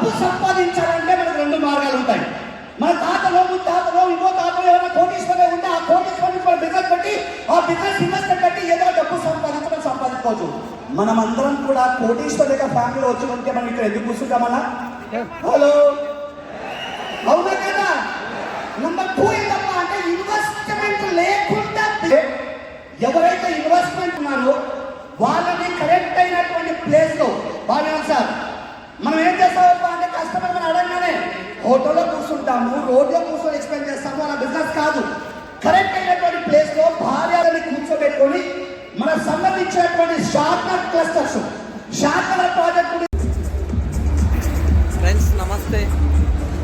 డబ్బు సంపాదించాలంటే మనకు రెండు మార్గాలు ఉంటాయి. మన తాతలో ముత్తాతలో ఇంకో తాతలో ఎవరైనా కోటీశ్వరులు ఉంటే ఆ కోటీశ్వరుని కూడా బిజినెస్ పెట్టి ఆ బిజినెస్ ఇన్వెస్ట్మెంట్ పెట్టి ఏదో డబ్బు సంపాదించుకోవచ్చు. మనం అందరం కూడా కోటీశ్వరుల ఫ్యామిలీలో వచ్చి ఉంటే మనం ఇక్కడ ఎందుకు కూర్చుంటామన్నా? హలో, అవునా కదా? నెంబర్ 2 ఏంటమ్మా అంటే ఇన్వెస్ట్మెంట్ లేకుండా ఎవరైతే ఇన్వెస్ట్మెంట్ ఉన్నారో వాళ్ళని కరెక్ట్ అయినటువంటి ప్లేస్ లో బాగా సార్ మనం ఏం చేస్తామప్పా అంటే కస్టమర్ మనం అడగగానే హోటల్లో కూర్చుంటాము, రోడ్లో కూర్చొని ఎక్స్ప్లెయిన్ చేస్తాము. అలా బిజినెస్ కాదు. కరెక్ట్ అయినటువంటి ప్లేస్ లో భార్యని కూర్చోబెట్టుకొని మనకు సంబంధించినటువంటి షార్ట్నర్ క్లస్టర్స్ షార్ట్నర్ ప్రాజెక్ట్. ఫ్రెండ్స్ నమస్తే.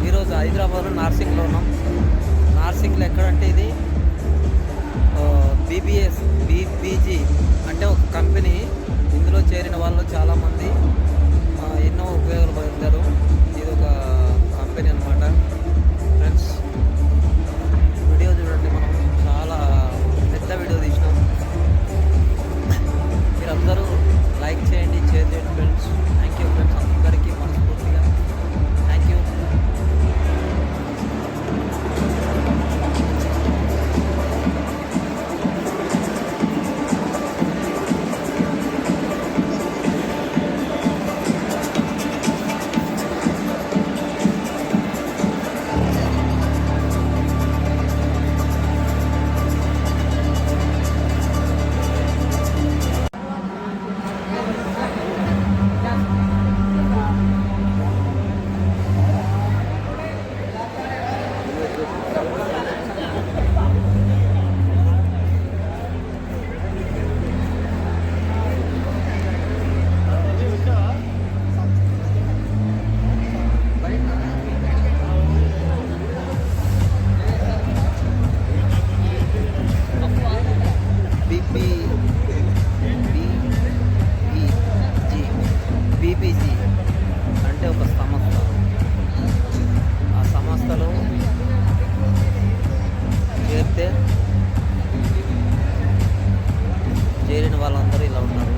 ఈరోజు హైదరాబాద్లో నార్సింగ్లో ఉన్నాం. నార్సింగ్లో ఎక్కడంటే ఇది బీబీజీ అంటే ఒక కంపెనీ. ఇందులో చేరిన వాళ్ళు చాలామంది ఎన్నో ఉపయోగాలు పొందారు. ఇది ఒక కంపెనీ అన్నమాట. ఫ్రెండ్స్ వీడియో చూడండి, మనం చాలా పెద్ద వీడియో తీసినాం. మీరందరూ లైక్ చేయండి, షేర్ చేయండి ఫ్రెండ్స్. థ్యాంక్ యూ ఫ్రెండ్స్, అందరికీ మనస్ఫూర్తిగా థ్యాంక్ యూ. బీబీజీ అంటే ఒక సంస్థ. ఆ సంస్థలో చేరిన వాళ్ళందరూ ఇలా ఉన్నారు.